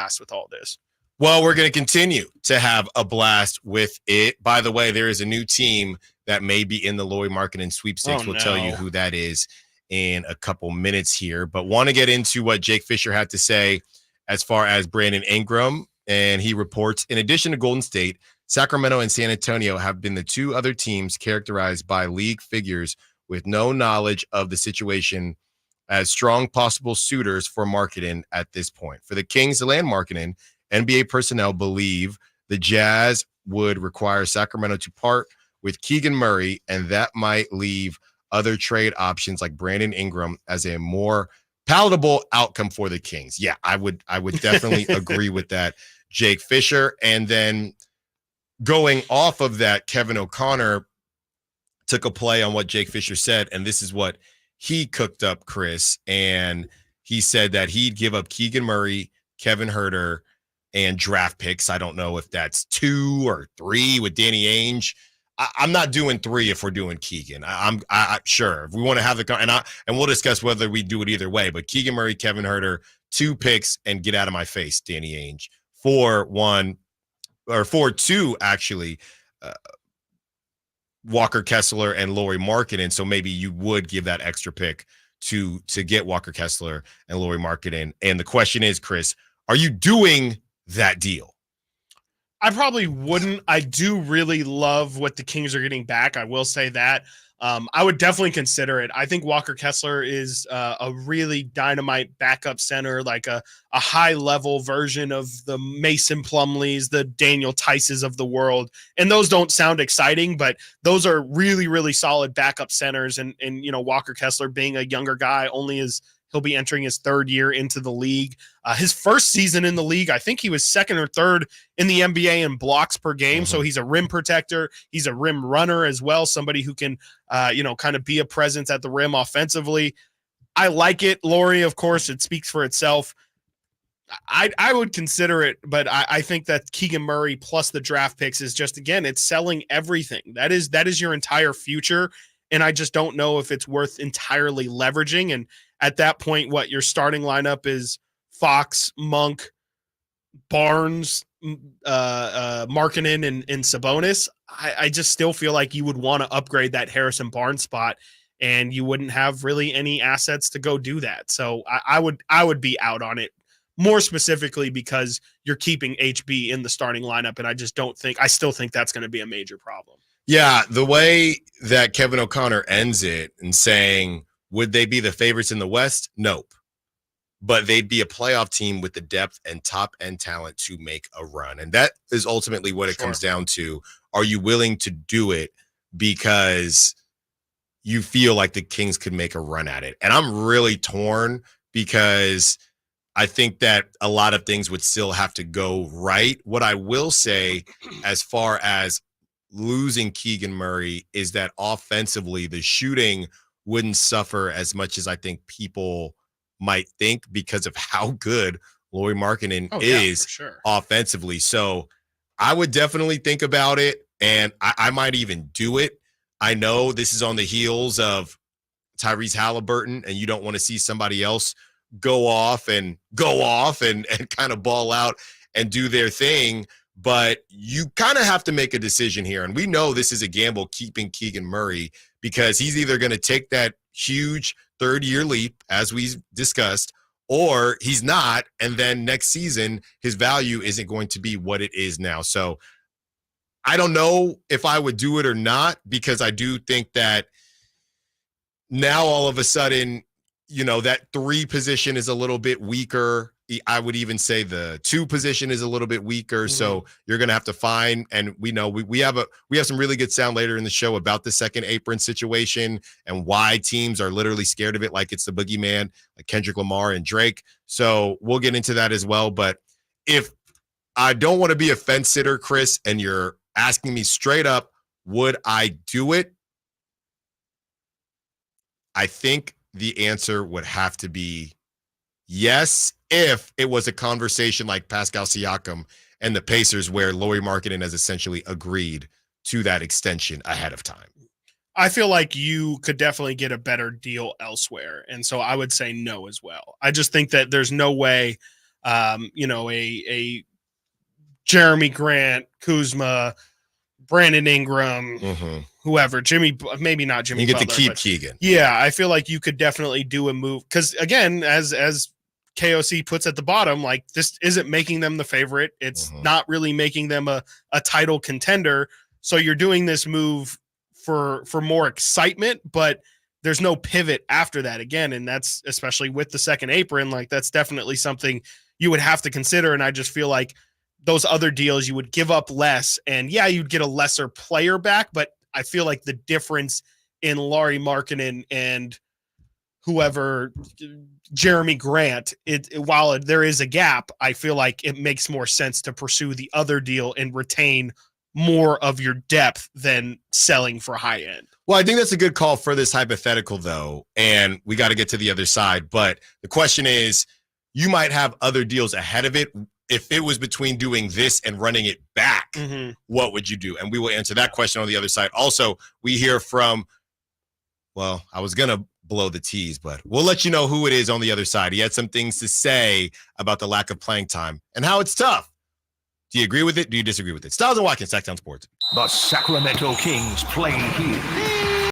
blast with all this. Well, we're going to continue to have a blast with it. By the way, there is a new team that may be in the Lauri Markkanen sweepstakes. We'll tell you who that is in a couple minutes here. But want to get into what Jake Fischer had to say as far as Brandon Ingram. And he reports, in addition to Golden State, Sacramento and San Antonio have been the two other teams characterized by league figures with no knowledge of the situation as strong possible suitors for Markkanen at this point. For the Kings to land Markkanen, NBA personnel believe the Jazz would require Sacramento to part with Keegan Murray, and that might leave other trade options like Brandon Ingram as a more palatable outcome for the Kings. Yeah, I would definitely agree with that, Jake Fischer. And then going off of that, Kevin O'Connor took a play on what Jake Fischer said, and this is what he cooked up, Chris. And he said that he'd give up Keegan Murray, Kevin Huerter, and draft picks. I don't know if that's 2 or 3 with Danny Ainge. I'm not doing 3 if we're doing Keegan. I'm sure if we want to have the and we'll discuss whether we do it either way. But Keegan Murray, Kevin Huerter, 2 picks, and get out of my face, Danny Ainge. 4-2 actually. Walker Kessler and Lauri Markkanen. So maybe you would give that extra pick to get Walker Kessler and Lauri Markkanen. And the question is, Chris, are you doing that deal? I probably wouldn't. I do really love what the Kings are getting back. I will say that. I would definitely consider it. I think Walker Kessler is a really dynamite backup center, like a high-level version of the Mason Plumlees, the Daniel Tices of the world. And those don't sound exciting, but those are really, really solid backup centers. And Walker Kessler being a younger guy, he'll be entering his 3rd year into the league. His first season in the league, I think he was 2nd or 3rd in the NBA in blocks per game. Mm-hmm. So he's a rim protector. He's a rim runner as well, somebody who can, kind of be a presence at the rim offensively. I like it. Lauri, of course, it speaks for itself. I would consider it, but I think that Keegan Murray plus the draft picks is just, again, it's selling everything. That is your entire future. And I just don't know if it's worth entirely leveraging. And at that point, what your starting lineup is Fox, Monk, Barnes, Markkanen, and Sabonis. I just still feel like you would want to upgrade that Harrison Barnes spot, and you wouldn't have really any assets to go do that. So I would be out on it, more specifically because you're keeping HB in the starting lineup, and I still think that's going to be a major problem. Yeah, the way that Kevin O'Connor ends it and saying, would they be the favorites in the West? Nope. But they'd be a playoff team with the depth and top-end talent to make a run. And that is ultimately what it comes down to. Are you willing to do it because you feel like the Kings could make a run at it? And I'm really torn because I think that a lot of things would still have to go right. What I will say as far as losing Keegan Murray is that offensively the shooting wouldn't suffer as much as I think people might think because of how good Lauri Markkanen is offensively. So I would definitely think about it, and I might even do it. I know this is on the heels of Tyrese Halliburton, and you don't want to see somebody else go off and kind of ball out and do their thing. But you kind of have to make a decision here. And we know this is a gamble keeping Keegan Murray because he's either going to take that huge 3rd-year leap, as we discussed, or he's not. And then next season, his value isn't going to be what it is now. So I don't know if I would do it or not, because I do think that now all of a sudden, that 3 position is a little bit weaker. I would even say the 2 position is a little bit weaker. Mm-hmm. So you're going to have to find, and we know we have some really good sound later in the show about the second apron situation and why teams are literally scared of it. Like it's the boogeyman, like Kendrick Lamar and Drake. So we'll get into that as well. But if I don't want to be a fence sitter, Chris, and you're asking me straight up, would I do it? I think the answer would have to be yes, if it was a conversation like Pascal Siakam and the Pacers where Lauri Markkanen has essentially agreed to that extension ahead of time. I feel like you could definitely get a better deal elsewhere. And so I would say no as well. I just think that there's no way a Jeremy Grant, Kuzma, Brandon Ingram, whoever, Jimmy, maybe not Jimmy. You get Butler, to keep but Keegan. Yeah, I feel like you could definitely do a move because, again, as KOC puts at the bottom, like this isn't making them the favorite. It's not really making them a title contender. So you're doing this move for more excitement, but there's no pivot after that again. And that's especially with the second apron, like that's definitely something you would have to consider. And I just feel like those other deals, you would give up less and you'd get a lesser player back. But I feel like the difference in Lauri Markkanen and whoever, Jeremy Grant, while there is a gap, I feel like it makes more sense to pursue the other deal and retain more of your depth than selling for high end. Well, I think that's a good call for this hypothetical, though, and we got to get to the other side. But the question is, you might have other deals ahead of it. If it was between doing this and running it back, what would you do? And we will answer that question on the other side. Also, we hear from, well, I was going to blow the tease, but we'll let you know who it is on the other side. He had some things to say about the lack of playing time and how it's tough. Do you agree with it? Do you disagree with it? Stiles and Watkins, Sactown Sports. The Sacramento Kings play here.